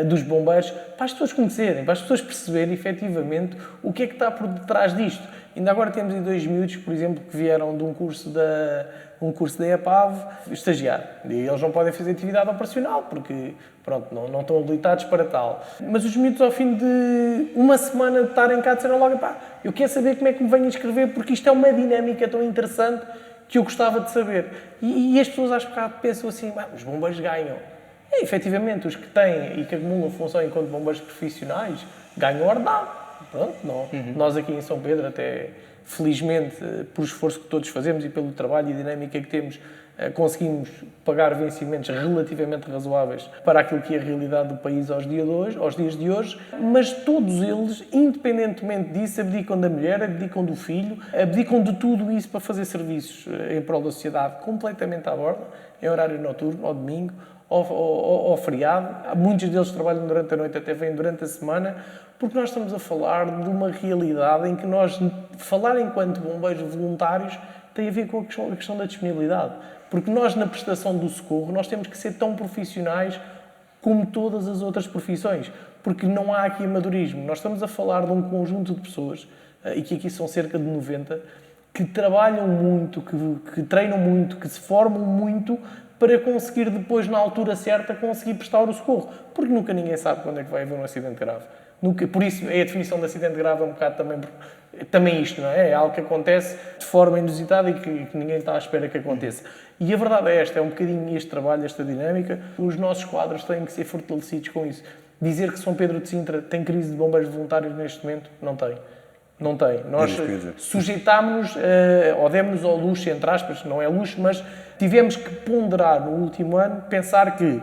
dos bombeiros, para as pessoas conhecerem, para as pessoas perceberem efetivamente o que é que está por detrás disto. Ainda agora temos aí 2 miúdos, por exemplo, que vieram de um curso da EPAV, estagiar. E eles não podem fazer atividade operacional, porque pronto, não estão habilitados para tal. Mas os miúdos, ao fim de uma semana de estarem cá, disseram logo, pá, eu quero saber como é que me venho inscrever, porque isto é uma dinâmica tão interessante que eu gostava de saber. E as pessoas, acho que pensam assim, os bombeiros ganham. E, efetivamente, os que têm e que acumulam função enquanto bombeiros profissionais ganham ordenado. Pronto, não. Nós aqui em São Pedro, até felizmente, por esforço que todos fazemos e pelo trabalho e dinâmica que temos, conseguimos pagar vencimentos relativamente razoáveis para aquilo que é a realidade do país aos dias de hoje, mas todos eles, independentemente disso, abdicam da mulher, abdicam do filho, abdicam de tudo isso para fazer serviços em prol da sociedade completamente à borda, em horário noturno, ao domingo, ao feriado. Muitos deles trabalham durante a noite, até vêm durante a semana, porque nós estamos a falar de uma realidade em que falar enquanto bombeiros voluntários tem a ver com a questão da disponibilidade. Porque nós, na prestação do socorro, nós temos que ser tão profissionais como todas as outras profissões. Porque não há aqui amadorismo. Nós estamos a falar de um conjunto de pessoas, e que aqui são cerca de 90, que trabalham muito, que treinam muito, que se formam muito para conseguir depois, na altura certa, conseguir prestar o socorro. Porque nunca ninguém sabe quando é que vai haver um acidente grave. Por isso, a definição de acidente grave é um bocado também isto, não é? É algo que acontece de forma inusitada e que ninguém está à espera que aconteça. E a verdade é esta, é um bocadinho este trabalho, esta dinâmica. Os nossos quadros têm que ser fortalecidos com isso. Dizer que São Pedro de Sintra tem crise de bombeiros voluntários neste momento, não tem. Não tem. Nós sujeitámos-nos, ou demos-nos ao luxo, entre aspas, não é luxo, mas tivemos que ponderar no último ano, pensar que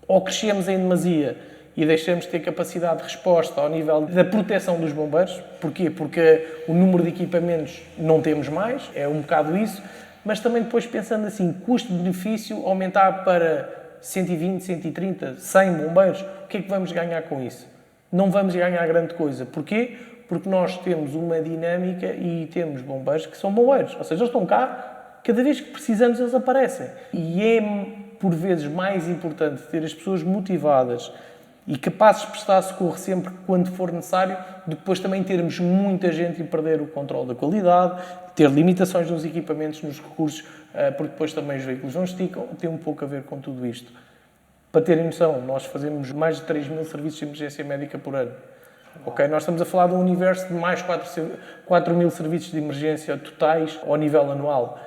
ou crescemos em demasia e deixamos de ter capacidade de resposta ao nível da proteção dos bombeiros. Porquê? Porque o número de equipamentos não temos mais, é um bocado isso, mas também depois pensando assim, custo-benefício, aumentar para 120, 130, 100 bombeiros, o que é que vamos ganhar com isso? Não vamos ganhar grande coisa. Porquê? Porque nós temos uma dinâmica e temos bombeiros que são bombeiros, ou seja, eles estão cá, cada vez que precisamos eles aparecem. E é, por vezes, mais importante ter as pessoas motivadas e capazes de prestar socorro sempre quando for necessário, do que depois também termos muita gente e perder o controle da qualidade, ter limitações nos equipamentos, nos recursos, porque depois também os veículos não esticam, tem um pouco a ver com tudo isto. Para terem noção, nós fazemos mais de 3.000 serviços de emergência médica por ano. Okay? Nós estamos a falar de um universo de mais 4.000 serviços de emergência totais ao nível anual.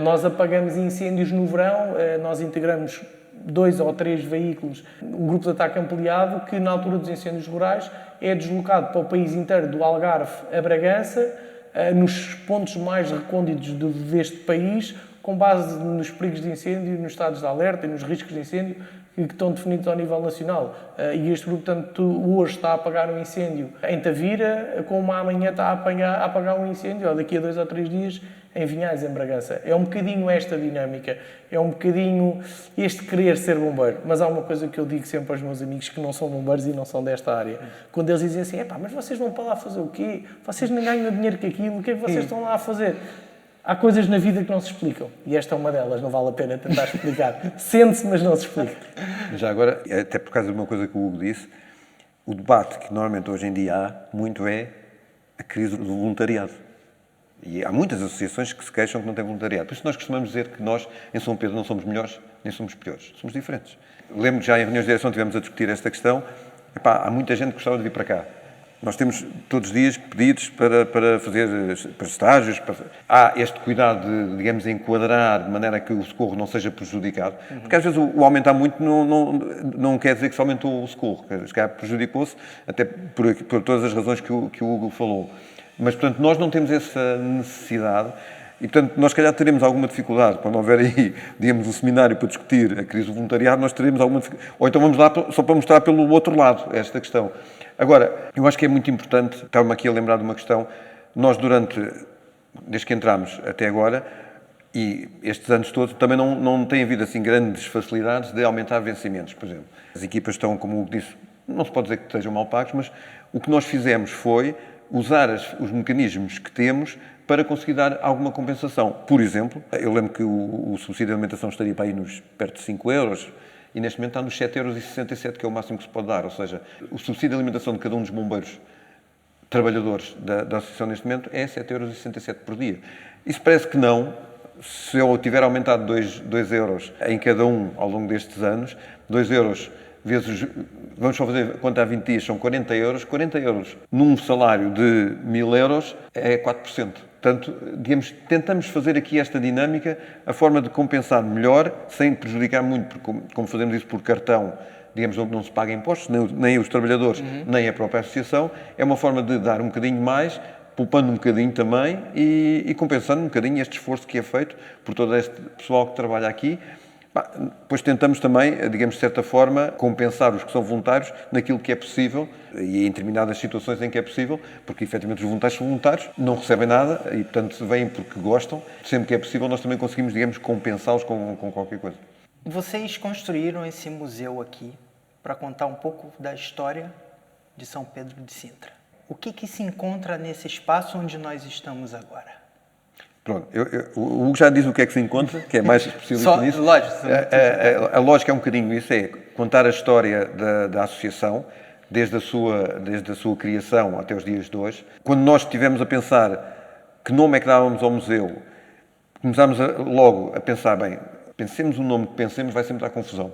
Nós apagamos incêndios no verão, nós integramos 2 ou 3 veículos, um grupo de ataque ampliado que, na altura dos incêndios rurais, é deslocado para o país inteiro, do Algarve a Bragança, nos pontos mais recônditos deste país, com base nos perigos de incêndio, nos estados de alerta e nos riscos de incêndio que estão definidos ao nível nacional. E este grupo, portanto, hoje está a apagar um incêndio em Tavira, como amanhã está a apagar um incêndio, ou daqui a 2 ou 3 dias, em Vinhais, em Bragança. É um bocadinho esta dinâmica, é um bocadinho este querer ser bombeiro. Mas há uma coisa que eu digo sempre aos meus amigos que não são bombeiros e não são desta área. Quando eles dizem assim, mas vocês vão para lá fazer o quê? Vocês não ganham dinheiro com aquilo, o que é que vocês estão lá a fazer? Há coisas na vida que não se explicam. E esta é uma delas, não vale a pena tentar explicar. Sente-se, mas não se explica. Já agora, até por causa de uma coisa que o Hugo disse, o debate que normalmente hoje em dia há muito é a crise do voluntariado. E há muitas associações que se queixam que não têm voluntariado. Por isso nós costumamos dizer que nós, em São Pedro, não somos melhores, nem somos piores. Somos diferentes. Lembro que já em reuniões de direção tivemos a discutir esta questão. Há muita gente que gostava de vir para cá. Nós temos todos os dias pedidos para fazer para estágios. Há este cuidado de, digamos, enquadrar de maneira que o socorro não seja prejudicado. Porque às vezes o aumentar muito não quer dizer que se aumentou o socorro. Se calhar prejudicou-se, até por todas as razões que o Hugo falou. Mas, portanto, nós não temos essa necessidade e, portanto, nós, se calhar, teremos alguma dificuldade. Quando houver aí, digamos, um seminário para discutir a crise do voluntariado, nós teremos alguma dificuldade. Ou então vamos lá só para mostrar pelo outro lado esta questão. Agora, eu acho que é muito importante, estava-me aqui a lembrar de uma questão, nós desde que entramos até agora, e estes anos todos, também não tem havido assim grandes facilidades de aumentar vencimentos, por exemplo. As equipas estão, como o Hugo disse, não se pode dizer que estejam mal pagos, mas o que nós fizemos foi usar os mecanismos que temos para conseguir dar alguma compensação. Por exemplo, eu lembro que o subsídio de alimentação estaria para aí perto de 5 euros e neste momento está nos 7,67 €, que é o máximo que se pode dar. Ou seja, o subsídio de alimentação de cada um dos bombeiros trabalhadores da associação neste momento é 7,67 € por dia. Isso parece que não. Se eu tiver aumentado 2 euros em cada um ao longo destes anos, 2 euros vezes, vamos só fazer conta há 20 dias, são 40 euros. 40 euros num salário de 1.000 euros é 4%. Portanto, digamos, tentamos fazer aqui esta dinâmica, a forma de compensar melhor, sem prejudicar muito, porque como fazemos isso por cartão, digamos, onde não se paga impostos, nem os trabalhadores, nem a própria associação, é uma forma de dar um bocadinho mais, poupando um bocadinho também e compensando um bocadinho este esforço que é feito por todo este pessoal que trabalha aqui. Depois tentamos também, digamos, de certa forma, compensar os que são voluntários naquilo que é possível e em determinadas situações em que é possível, porque efetivamente os voluntários são voluntários, não recebem nada e, portanto, vêm porque gostam. Sempre que é possível, nós também conseguimos, digamos, compensá-los com qualquer coisa. Vocês construíram esse museu aqui para contar um pouco da história de São Pedro de Sintra. O que se encontra nesse espaço onde nós estamos agora? Pronto, o Hugo já diz o que é que se encontra, que é mais específico nisso. Lógico. A lógica é um bocadinho isso, é contar a história da associação, desde a sua criação até os dias de hoje. Quando nós estivemos a pensar que nome é que dávamos ao museu, começámos logo a pensar, bem, pensemos o nome que pensemos, vai sempre dar confusão.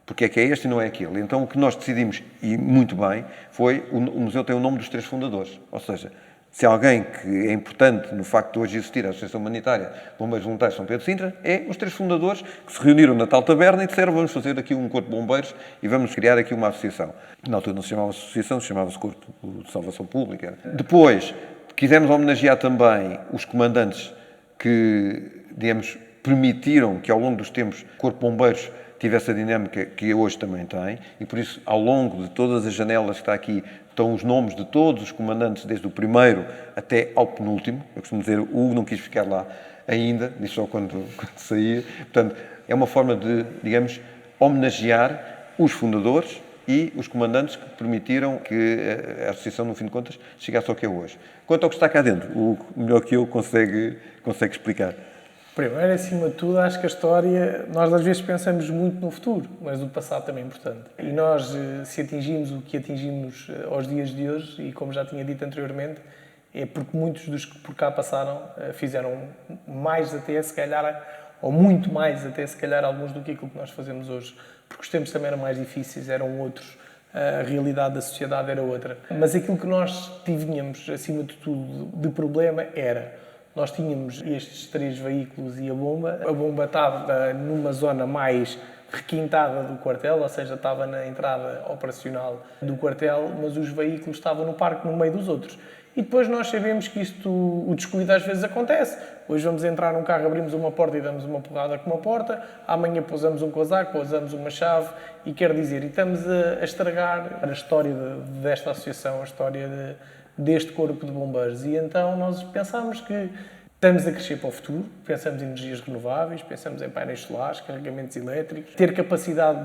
Porque é que é este e não é aquele. Então o que nós decidimos, e muito bem, foi o museu tem o nome dos 3 fundadores. Ou seja, se há alguém que é importante no facto de hoje existir a Associação Humanitária Bombeiros Voluntários de São Pedro de Sintra, é os 3 fundadores que se reuniram na tal taberna e disseram vamos fazer aqui um corpo de bombeiros e vamos criar aqui uma associação. Na altura não se chamava associação, se chamava-se Corpo de Salvação Pública. Depois, quisemos homenagear também os comandantes que, digamos, permitiram que ao longo dos tempos o Corpo de Bombeiros tivesse a dinâmica que hoje também tem, e por isso, ao longo de todas as janelas que está aqui, estão os nomes de todos os comandantes, desde o primeiro até ao penúltimo. Eu costumo dizer, o Hugo não quis ficar lá ainda, disse só quando saía. Portanto, é uma forma de, digamos, homenagear os fundadores e os comandantes que permitiram que a associação, no fim de contas, chegasse ao que é hoje. Quanto ao que está cá dentro, o Hugo, melhor que eu, consegue explicar. Primeiro, acima de tudo, acho que a história, nós às vezes pensamos muito no futuro, mas o passado também é importante. E nós, se atingimos o que atingimos aos dias de hoje, e como já tinha dito anteriormente, é porque muitos dos que por cá passaram fizeram mais até, se calhar, ou muito mais até, se calhar, alguns do que aquilo que nós fazemos hoje. Porque os tempos também eram mais difíceis, eram outros, a realidade da sociedade era outra. Mas aquilo que nós tínhamos, acima de tudo, de problema era... Nós tínhamos estes 3 veículos e a bomba. A bomba estava numa zona mais requintada do quartel, ou seja, estava na entrada operacional do quartel, mas os veículos estavam no parque, no meio dos outros. E depois nós sabemos que o descuido às vezes acontece. Hoje vamos entrar num carro, abrimos uma porta e damos uma porrada com uma porta, amanhã pousamos um casaco, pousamos uma chave, e quer dizer, e estamos a estragar a história desta associação, a história deste corpo de bombeiros. E então nós pensámos que estamos a crescer para o futuro, pensamos em energias renováveis, pensamos em painéis solares, carregamentos elétricos, ter capacidade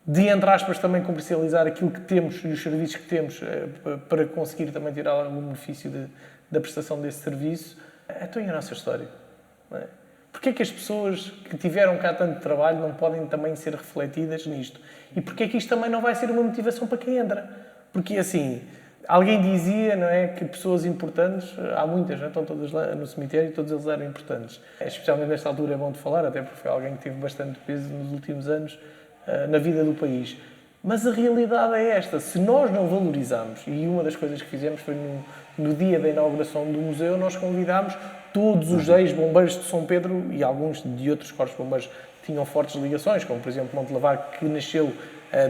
de entre aspas, também comercializar aquilo que temos e os serviços que temos para conseguir também tirar algum benefício da prestação desse serviço. Então, e a nossa história? Não é? Porquê é que as pessoas que tiveram cá tanto trabalho não podem também ser refletidas nisto? E porquê é que isto também não vai ser uma motivação para quem entra? Porque, assim, alguém dizia, não é, que pessoas importantes, há muitas, não é? Estão todas lá no cemitério e todos eles eram importantes. Especialmente nesta altura é bom de falar, até porque foi alguém que teve bastante peso nos últimos anos na vida do país. Mas a realidade é esta, se nós não valorizamos, e uma das coisas que fizemos foi no dia da inauguração do museu, nós convidámos todos os ex-bombeiros de São Pedro e alguns de outros corpos de bombeiros que tinham fortes ligações, como por exemplo Montelavar, que nasceu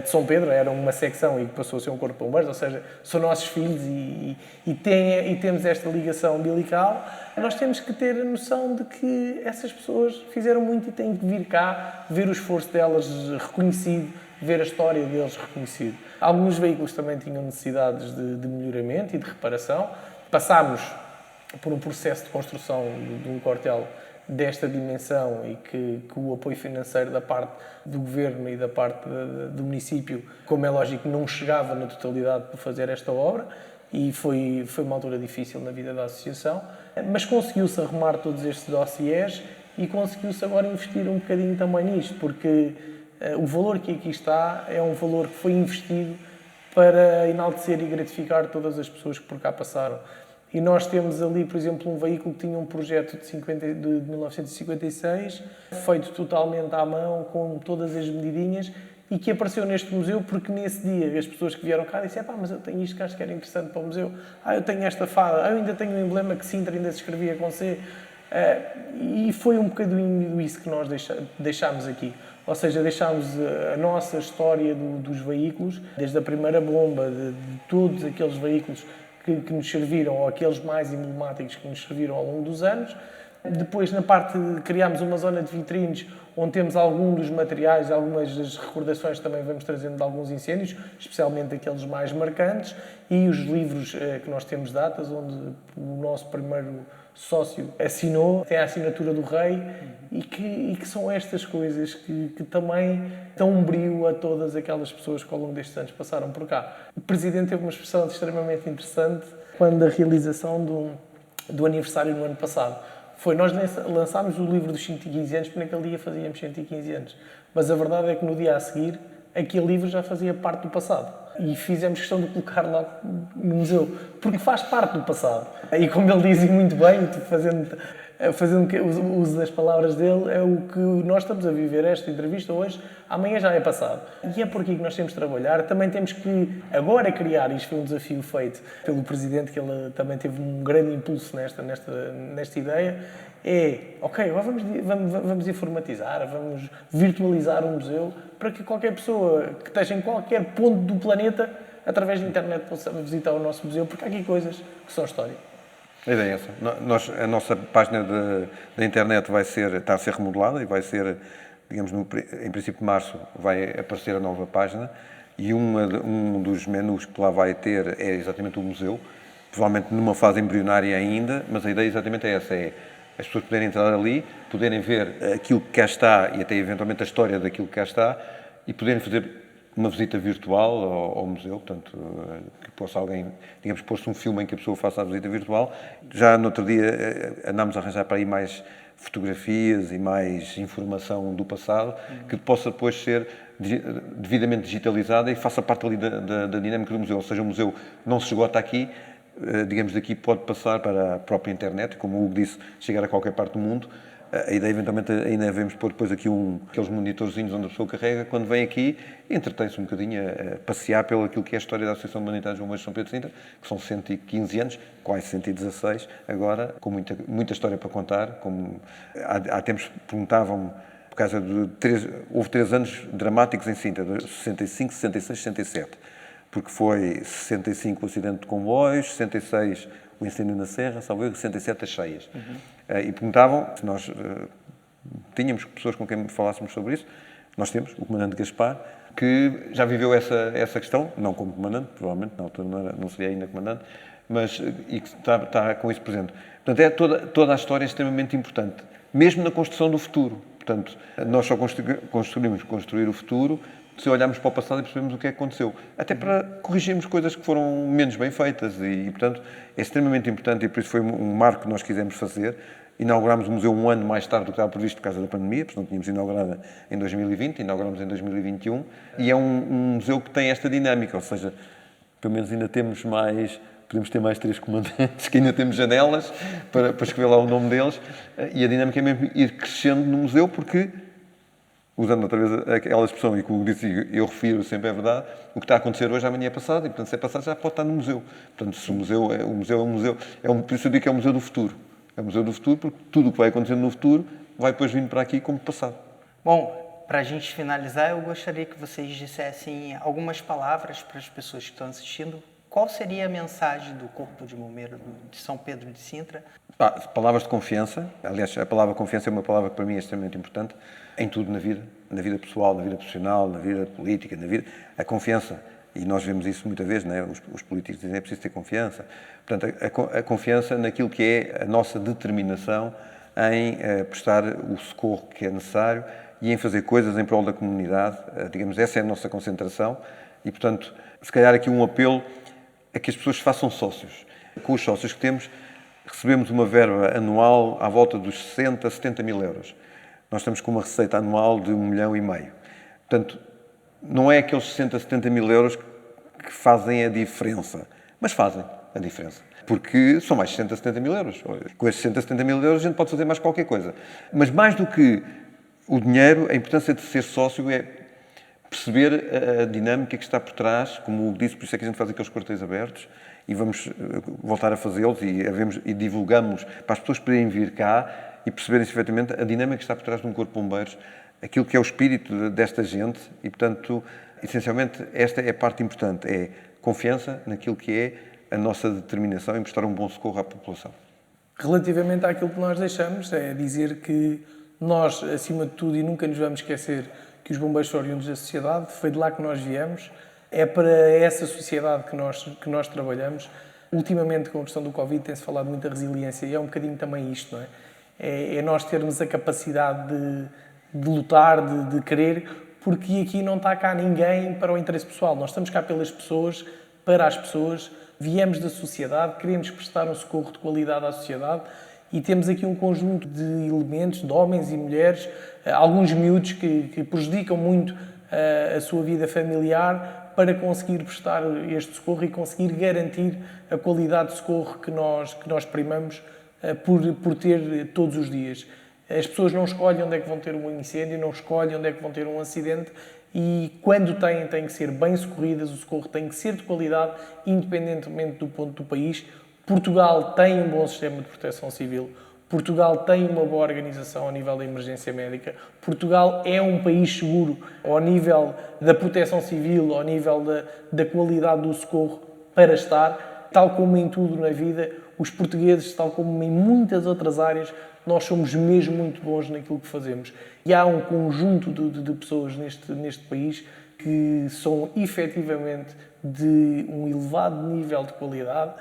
de São Pedro, era uma secção e passou a ser um corpo de bombeiros, ou seja, são nossos filhos e temos esta ligação umbilical. Nós temos que ter a noção de que essas pessoas fizeram muito e têm que vir cá, ver o esforço delas reconhecido, ver a história deles reconhecido. Alguns veículos também tinham necessidades de melhoramento e de reparação. Passámos por um processo de construção de um quartel desta dimensão e que o apoio financeiro da parte do governo e da parte do município, como é lógico, não chegava na totalidade para fazer esta obra e foi uma altura difícil na vida da associação, mas conseguiu-se arrumar todos estes dossiês e conseguiu-se agora investir um bocadinho também nisto, porque O valor que aqui está é um valor que foi investido para enaltecer e gratificar todas as pessoas que por cá passaram. E nós temos ali, por exemplo, um veículo que tinha um projeto de 1956, feito totalmente à mão, com todas as medidinhas, e que apareceu neste museu porque nesse dia as pessoas que vieram cá disseram: mas eu tenho isto que acho que era interessante para o museu, eu tenho esta fada, eu ainda tenho um emblema que Sintra ainda se escrevia com C. E foi um bocadinho isso que nós deixámos aqui. Ou seja, deixámos a nossa história dos veículos, desde a primeira bomba, de todos aqueles veículos que nos serviram, ou aqueles mais emblemáticos que nos serviram ao longo dos anos. Depois, na parte, criámos uma zona de vitrines, onde temos algum dos materiais, algumas das recordações também vamos trazendo de alguns incêndios, especialmente aqueles mais marcantes, e os livros que nós temos datas, onde o nosso primeiro sócio assinou, tem a assinatura do rei, e que são estas coisas que também dão um brilho a todas aquelas pessoas que ao longo destes anos passaram por cá. O Presidente teve uma expressão extremamente interessante quando da realização do aniversário no ano passado. Nós lançámos o livro dos 115 anos, porque naquele dia fazíamos 115 anos. Mas a verdade é que no dia a seguir, aquele livro já fazia parte do passado. E fizemos questão de colocar lá no museu, porque faz parte do passado. E como ele diz muito bem, fazendo uso das palavras dele, é o que nós estamos a viver esta entrevista hoje, amanhã já é passado. E é por aqui que nós temos de trabalhar. Também temos que agora criar, isto foi um desafio feito pelo Presidente, que ele também teve um grande impulso nesta ideia, ok, agora vamos informatizar, vamos virtualizar um museu, para que qualquer pessoa que esteja em qualquer ponto do planeta, através da internet, possa visitar o nosso museu, porque há aqui coisas que são história. A ideia é essa. A nossa página da internet está a ser remodelada e vai ser, digamos, em princípio de março, vai aparecer a nova página, e um dos menus que lá vai ter é exatamente o museu, provavelmente numa fase embrionária ainda, mas a ideia exatamente é essa, as pessoas poderem entrar ali, poderem ver aquilo que cá está e até eventualmente a história daquilo que cá está, e poderem fazer uma visita virtual ao museu, portanto, que possa alguém, digamos, pôr-se um filme em que a pessoa faça a visita virtual. Já no outro dia andámos a arranjar para aí mais fotografias e mais informação do passado, que possa depois ser devidamente digitalizada e faça parte ali da dinâmica do museu. Ou seja, o museu não se esgota aqui, digamos, daqui pode passar para a própria internet, como o Hugo disse, chegar a qualquer parte do mundo. A ideia, eventualmente, ainda devemos pôr depois aqui aqueles monitorzinhos onde a pessoa carrega, quando vem aqui, entretém-se um bocadinho a passear pelo aquilo que é a história da Associação Humanitária de Bombeiros de São Pedro de Sintra, que são 115 anos, quase 116 agora, com muita história para contar. Como há tempos perguntavam-me, por causa houve 3 anos dramáticos em Sintra, 65, 66, 67, porque foi 65 o acidente de comboios, 66 o incêndio na Serra, salvo erro, 67 as cheias. E perguntavam se nós tínhamos pessoas com quem falássemos sobre isso. Nós temos o comandante Gaspar, que já viveu essa questão, não como comandante, provavelmente, na altura não seria ainda comandante, mas e que está com isso presente. Portanto, toda a história é extremamente importante, mesmo na construção do futuro. Portanto, nós só conseguimos construir o futuro se olharmos para o passado e percebemos o que é que aconteceu. Até para corrigirmos coisas que foram menos bem feitas. E, portanto, é extremamente importante, e por isso foi um marco que nós quisemos fazer. Inauguramos o museu um ano mais tarde do que estava previsto por causa da pandemia, porque não tínhamos inaugurado em 2020, inauguramos em 2021. E é um museu que tem esta dinâmica, ou seja, pelo menos ainda temos podemos ter mais 3 comandantes, que ainda temos janelas para escrever lá o nome deles. E a dinâmica é mesmo ir crescendo no museu, porque, usando outra vez aquela expressão, e como disse, eu refiro sempre, é verdade, o que está a acontecer hoje, amanhã é passado, e portanto, se é passado, já pode estar no museu. Portanto, se o museu é um museu, por isso eu digo que é o museu do futuro. É o museu do futuro, porque tudo o que vai acontecendo no futuro vai depois vindo para aqui como passado. Bom, para a gente finalizar, eu gostaria que vocês dissessem algumas palavras para as pessoas que estão assistindo. Qual seria a mensagem do Corpo de Bombeiros de São Pedro de Sintra? Palavras de confiança. Aliás, a palavra confiança é uma palavra que para mim é extremamente importante em tudo na vida pessoal, na vida profissional, na vida política, a confiança. E nós vemos isso muitas vezes, não é? Os políticos dizem que é preciso ter confiança. Portanto, a confiança naquilo que é a nossa determinação em prestar o socorro que é necessário e em fazer coisas em prol da comunidade. Digamos, essa é a nossa concentração. E, portanto, se calhar aqui um apelo a que as pessoas se façam sócios. Com os sócios que temos, recebemos uma verba anual à volta dos 60, 70 mil euros. Nós estamos com uma receita anual de 1,5 milhão. Portanto, não é aqueles 60, 70 mil euros que fazem a diferença, mas fazem a diferença. Porque são mais 60, 70 mil euros. Com esses 60, 70 mil euros a gente pode fazer mais qualquer coisa. Mas mais do que o dinheiro, a importância de ser sócio é perceber a dinâmica que está por trás, como disse, por isso é que a gente faz aqueles quartéis abertos e vamos voltar a fazê-los e divulgamos para as pessoas poderem vir cá e perceberem efetivamente a dinâmica que está por trás de um corpo de bombeiros, aquilo que é o espírito desta gente e, portanto, essencialmente, esta é a parte importante, é confiança naquilo que é a nossa determinação em prestar um bom socorro à população. Relativamente àquilo que nós deixamos, é dizer que nós, acima de tudo, e nunca nos vamos esquecer que os bombeiros são oriundos da sociedade, foi de lá que nós viemos, é para essa sociedade que nós trabalhamos. Ultimamente, com a questão do Covid, tem-se falado muito da resiliência e é um bocadinho também isto, não é? É nós termos a capacidade de lutar, de querer, porque aqui não está cá ninguém para o interesse pessoal. Nós estamos cá pelas pessoas, para as pessoas, viemos da sociedade, queremos prestar um socorro de qualidade à sociedade e temos aqui um conjunto de elementos, de homens e mulheres, alguns miúdos que prejudicam muito a sua vida familiar para conseguir prestar este socorro e conseguir garantir a qualidade de socorro que nós primamos por ter todos os dias. As pessoas não escolhem onde é que vão ter um incêndio, não escolhem onde é que vão ter um acidente e quando têm que ser bem socorridas, o socorro tem que ser de qualidade, independentemente do ponto do país. Portugal tem um bom sistema de proteção civil, Portugal tem uma boa organização ao nível da emergência médica, Portugal é um país seguro ao nível da proteção civil, ao nível da qualidade do socorro para estar, tal como em tudo na vida, os portugueses, tal como em muitas outras áreas, nós somos mesmo muito bons naquilo que fazemos. E há um conjunto de pessoas neste país que são efetivamente de um elevado nível de qualidade,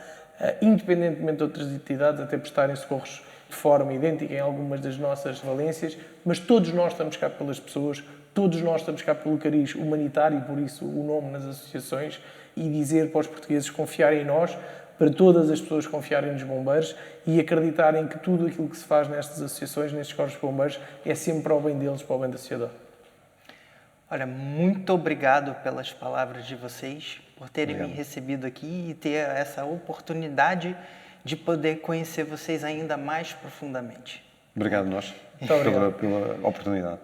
independentemente de outras entidades, até prestarem socorros de forma idêntica em algumas das nossas valências, mas todos nós estamos cá pelas pessoas, todos nós estamos cá pelo cariz humanitário, e por isso o nome nas associações, e dizer para os portugueses confiarem em nós, para todas as pessoas confiarem nos bombeiros e acreditarem que tudo aquilo que se faz nestas associações, nestes corpos de bombeiros, é sempre para o bem deles, para o bem da sociedade. Olha, muito obrigado pelas palavras de vocês, por terem me recebido aqui e ter essa oportunidade de poder conhecer vocês ainda mais profundamente. Obrigado nós pela oportunidade.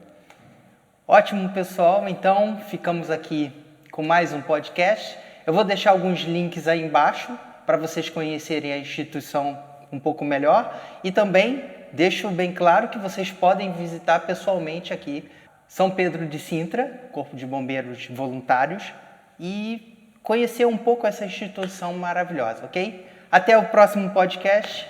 Ótimo, pessoal. Então, ficamos aqui com mais um podcast. Eu vou deixar alguns links aí embaixo para vocês conhecerem a instituição um pouco melhor. E também deixo bem claro que vocês podem visitar pessoalmente aqui São Pedro de Sintra, Corpo de Bombeiros Voluntários, e conhecer um pouco essa instituição maravilhosa, ok? Até o próximo podcast.